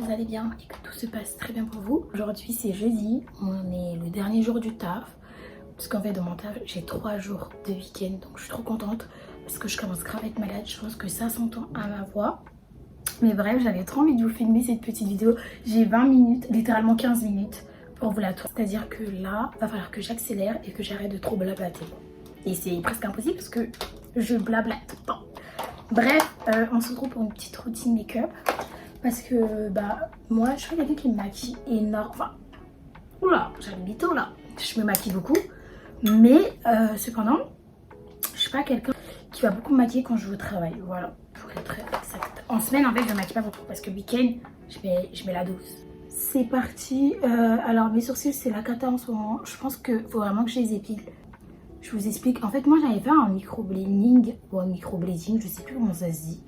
vous allez bien et que tout se passe très bien pour vous. Aujourd'hui c'est jeudi, on est le dernier jour du taf. Parce qu'en fait dans mon taf j'ai 3 jours de week-end, donc je suis trop contente parce que je commence grave à être malade. Je pense que ça s'entend à ma voix. Mais bref, j'avais trop envie de vous filmer cette petite vidéo. J'ai 20 minutes, littéralement 15 minutes pour vous la tourner. C'est-à-dire que là, va falloir que j'accélère et que j'arrête de trop blablater. Et c'est presque impossible parce que je blablate tout le temps. Bref, on se retrouve pour une petite routine make-up. Parce que bah moi je suis quelqu'un qui me maquille énorme. Enfin, oula, j'avais mis tôt là. Je me maquille beaucoup. Mais cependant, je suis pas quelqu'un qui va beaucoup me maquiller quand je vais au travail. Voilà, pour être très exact. En semaine en fait je me maquille pas beaucoup parce que le week-end je mets la douce. C'est parti. Alors mes sourcils c'est la cata en ce moment. Je pense qu'il faut vraiment que je les épile. Je vous explique. En fait moi j'avais fait un microblading ou un microblading, je sais plus comment ça se dit.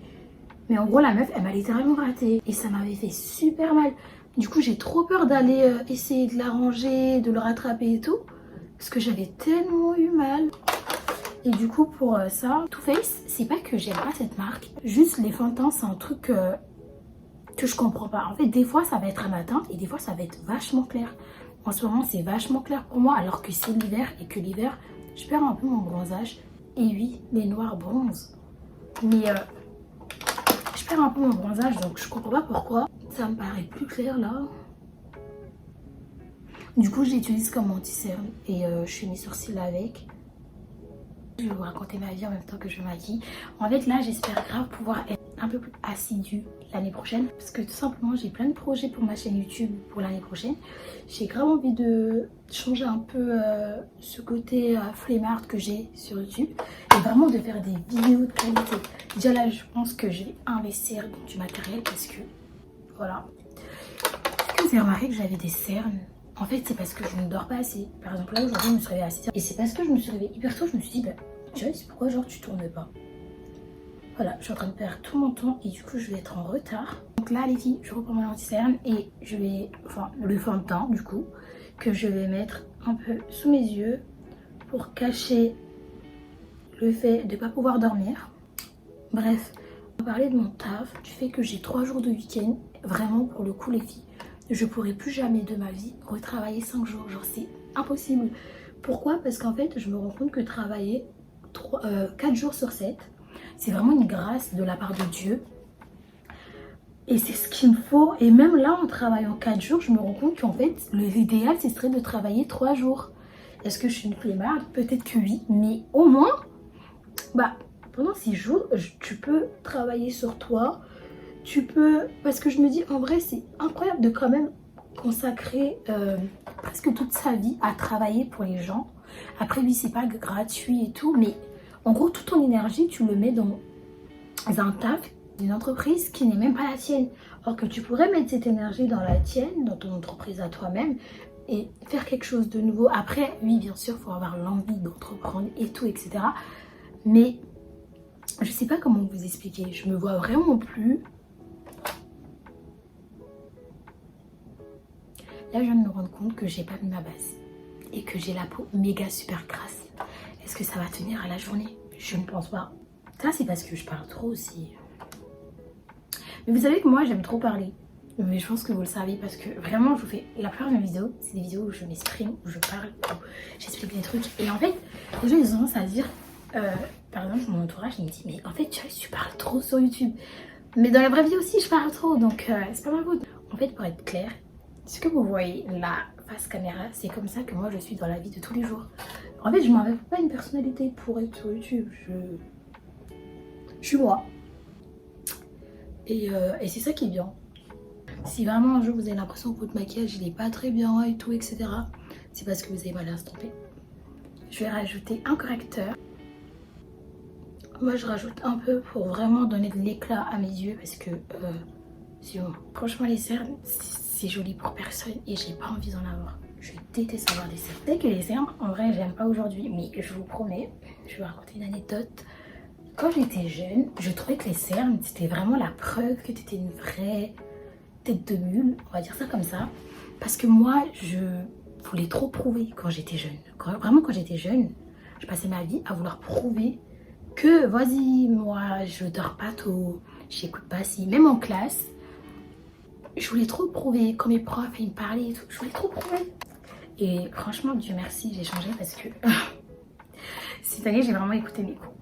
Mais en gros la meuf elle m'a littéralement raté et ça m'avait fait super mal. Du coup j'ai trop peur d'aller essayer de l'arranger, de le rattraper et tout. Parce que j'avais tellement eu mal. Et du coup pour ça, Too Faced, c'est pas que j'aime pas cette marque. Juste les fonds de teint c'est un truc que je comprends pas. En fait des fois ça va être à ma teinte et des fois ça va être vachement clair. En ce moment c'est vachement clair pour moi alors que c'est l'hiver et que l'hiver je perds un peu mon bronzage. Et oui, les noirs bronzent. Mais je perds un peu mon bronzage donc je comprends pas pourquoi. Ça me paraît plus clair là. Du coup je l'utilise comme anti-cerne et je fais mes sourcils avec. Je vais vous raconter ma vie en même temps que je me maquille. En fait là j'espère grave pouvoir être un peu plus assidue l'année prochaine. Parce que tout simplement j'ai plein de projets pour ma chaîne YouTube pour l'année prochaine. J'ai grave envie de changer un peu ce côté flemmard que j'ai sur YouTube. Et vraiment de faire des vidéos de qualité. Déjà là je pense que je vais investir dans du matériel parce que voilà. Est-ce que vous avez remarqué que j'avais des cernes? En fait, c'est parce que je ne dors pas assez. Par exemple, là, aujourd'hui, je me suis réveillée à 6h. Et c'est parce que je me suis réveillée hyper tôt, je me suis dit, bah, Joyce, pourquoi genre tu tournes pas? Voilà, je suis en train de perdre tout mon temps et du coup, je vais être en retard. Donc là, les filles, je reprends mon anti-cerne et je vais, enfin, le fond de teint, du coup, que je vais mettre un peu sous mes yeux pour cacher le fait de ne pas pouvoir dormir. Bref, on va parler de mon taf, du fait que j'ai 3 jours de week-end. Vraiment, pour le coup, les filles. Je pourrais plus jamais de ma vie retravailler 5 jours, genre c'est impossible. Pourquoi? Parce qu'en fait je me rends compte que travailler 4 jours sur 7, c'est vraiment une grâce de la part de Dieu. Et c'est ce qu'il me faut. Et même là en travaillant 4 jours, je me rends compte qu'en fait l'idéal ce serait de travailler 3 jours. Est-ce que je suis une flemmarde? Peut-être que oui, mais au moins, bah pendant 6 jours, tu peux travailler sur toi. Tu peux, parce que je me dis en vrai c'est incroyable de quand même consacrer presque toute sa vie à travailler pour les gens. Après oui c'est pas gratuit et tout, mais en gros toute ton énergie tu le mets dans un taf d'une entreprise qui n'est même pas la tienne. Or que tu pourrais mettre cette énergie dans la tienne, dans ton entreprise à toi-même et faire quelque chose de nouveau. Après oui bien sûr il faut avoir l'envie d'entreprendre et tout etc. Mais je sais pas comment vous expliquer, je me vois vraiment plus. Là, je viens de me rendre compte que j'ai pas mis ma base et que j'ai la peau méga super grasse. Est-ce que ça va tenir à la journée? Je ne pense pas. Ça, c'est parce que je parle trop aussi. Mais vous savez que moi, j'aime trop parler. Mais je pense que vous le savez parce que vraiment, je vous fais la plupart de mes vidéos, c'est des vidéos où je m'exprime, où je parle, où j'explique des trucs. Et en fait, les gens, ils ont tendance à dire, par exemple, mon entourage, il me dit, mais en fait, tu parles trop sur YouTube. Mais dans la vraie vie aussi, je parle trop, donc c'est pas ma faute. En fait, pour être clair, ce que vous voyez, la face caméra, c'est comme ça que moi je suis dans la vie de tous les jours. En fait, je m'invente pas une personnalité pour être sur YouTube. Je suis moi. Et c'est ça qui est bien. Si vraiment un jour vous avez l'impression que votre maquillage il est pas très bien et tout, etc., c'est parce que vous avez mal estomper. Je vais rajouter un correcteur. Moi, je rajoute un peu pour vraiment donner de l'éclat à mes yeux parce que sinon, franchement, les cernes, c'est joli pour personne et j'ai pas envie d'en avoir. Je déteste avoir des cernes. C'est que les cernes, en vrai, j'aime pas aujourd'hui, mais je vous promets, je vais vous raconter une anecdote. Quand j'étais jeune, je trouvais que les cernes, c'était vraiment la preuve que t'étais une vraie tête de mule, on va dire ça comme ça. Parce que moi, je voulais trop prouver quand j'étais jeune. Vraiment, quand j'étais jeune, je passais ma vie à vouloir prouver que, vas-y, moi, je dors pas tôt, j'écoute pas si. Même en classe, Je voulais trop prouver, quand mes profs ils me parlaient et tout, je voulais trop prouver. Et franchement, Dieu merci, j'ai changé parce que cette année, j'ai vraiment écouté mes cours.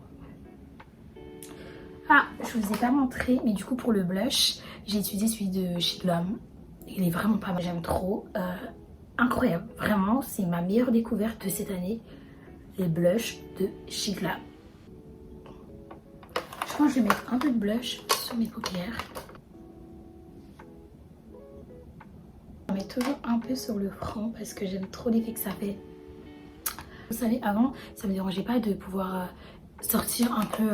Ah, je vous ai pas montré, mais du coup, pour le blush, j'ai utilisé celui de chez Glam. Il est vraiment pas mal, j'aime trop. Incroyable, vraiment, c'est ma meilleure découverte de cette année. Les blushs de chez Glam. Je pense que je vais mettre un peu de blush sur mes paupières. Je mets toujours un peu sur le front parce que j'aime trop l'effet que ça fait. Vous savez, avant, ça me dérangeait pas de pouvoir sortir un peu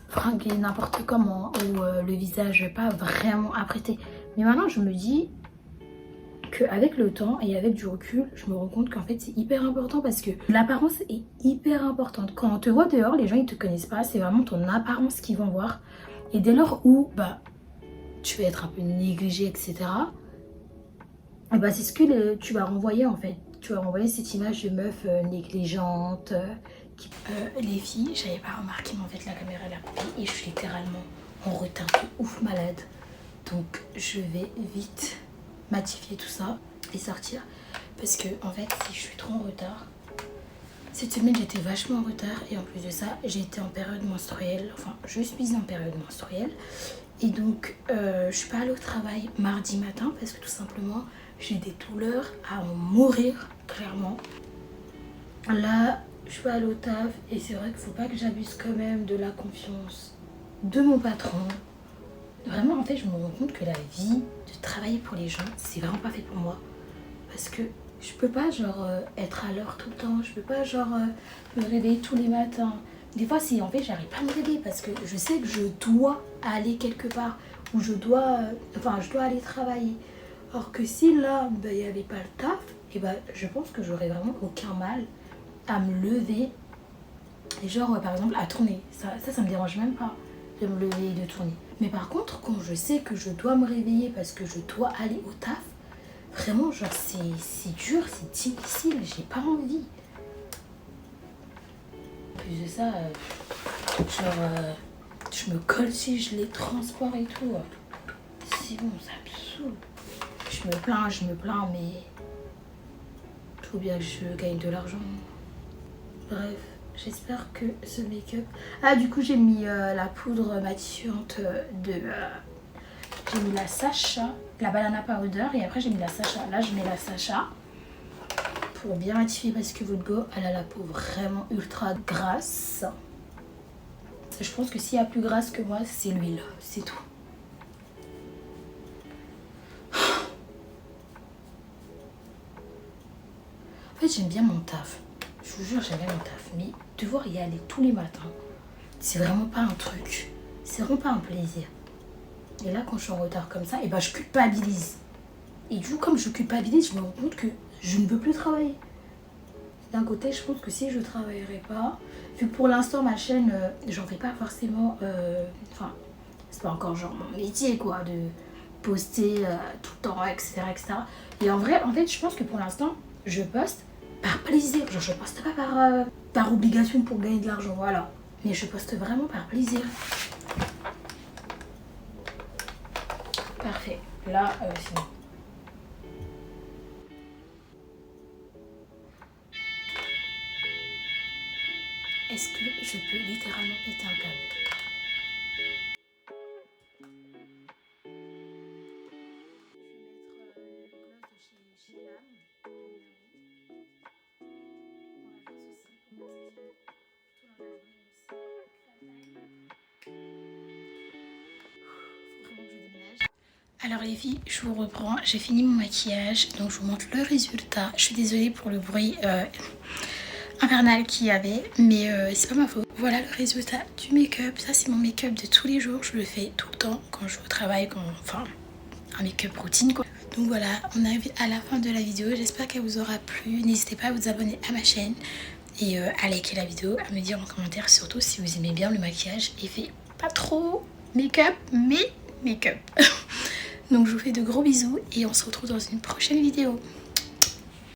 fringuer n'importe comment ou le visage pas vraiment apprêté. Mais maintenant, je me dis qu'avec le temps et avec du recul, je me rends compte qu'en fait, c'est hyper important parce que l'apparence est hyper importante. Quand on te voit dehors, les gens ils te connaissent pas, c'est vraiment ton apparence qu'ils vont voir. Et dès lors où tu vas être un peu négligé, etc. Et c'est ce que tu vas renvoyer en fait. Tu vas renvoyer cette image de meuf négligente. Les filles, j'avais pas remarqué, mais en fait la caméra elle a coupé et je suis littéralement en retard de ouf malade. Donc je vais vite matifier tout ça et sortir. Parce que en fait, si je suis trop en retard, cette semaine j'étais vachement en retard et en plus de ça, j'ai été en période menstruelle. Enfin, je suis en période menstruelle. Et donc, je suis pas allée au travail mardi matin parce que tout simplement, j'ai des douleurs à en mourir, clairement. Là, je suis pas allée au taf et c'est vrai qu'il faut pas que j'abuse quand même de la confiance de mon patron. Vraiment, en fait, je me rends compte que la vie de travailler pour les gens, c'est vraiment pas fait pour moi. Parce que je peux pas, être à l'heure tout le temps. Je peux pas, me réveiller tous les matins. Des fois, en fait, j'arrive pas à me réveiller parce que je sais que je dois aller quelque part ou je dois aller travailler. Alors que si là, il n'y avait pas le taf, et je pense que j'aurais vraiment aucun mal à me lever et par exemple à tourner. Ça me dérange même pas de me lever et de tourner. Mais par contre, quand je sais que je dois me réveiller parce que je dois aller au taf, vraiment, c'est dur, c'est difficile, j'ai pas envie. Plus de ça, je me colle si je les transports et tout. C'est bon, ça me saoule. Je me plains, mais il faut bien que je gagne de l'argent. Bref, j'espère que ce make-up... Ah, du coup, j'ai mis la poudre matifiante j'ai mis la Sacha, la Banana Powder, et après j'ai mis la Sacha. Là, je mets la Sacha pour bien matifier parce que votre go, elle a la peau vraiment ultra grasse. Je pense que s'il y a plus grasse que moi, c'est l'huile, c'est tout. En fait, j'aime bien mon taf. Je vous jure, j'aime bien mon taf. Mais devoir y aller tous les matins, c'est vraiment pas un truc. C'est vraiment pas un plaisir. Et là, quand je suis en retard comme ça, je culpabilise. Et du coup, comme je culpabilise, je me rends compte que je ne veux plus travailler. D'un côté, je pense que si je travaillerais pas, vu que pour l'instant, ma chaîne, j'en fais pas forcément... c'est pas encore mon métier, quoi, de poster tout le temps, etc., etc. Et en vrai, je pense que pour l'instant, je poste par plaisir. Je poste pas par obligation pour gagner de l'argent, voilà. Mais je poste vraiment par plaisir. Parfait. Là, c'est bon. Est-ce que je peux littéralement péter un câble? Alors les filles, je vous reprends, j'ai fini mon maquillage, donc je vous montre le résultat. Je suis désolée pour le bruit infernal qu'il y avait, mais c'est pas ma faute. Voilà le résultat du make-up. Ça c'est mon make-up de tous les jours, je le fais tout le temps quand je vais au travail, un make-up routine quoi. Donc voilà, on arrive à la fin de la vidéo, j'espère qu'elle vous aura plu. N'hésitez pas à vous abonner à ma chaîne et à liker la vidéo, à me dire en commentaire surtout si vous aimez bien le maquillage et fait pas trop make-up, mais make-up. Donc je vous fais de gros bisous et on se retrouve dans une prochaine vidéo.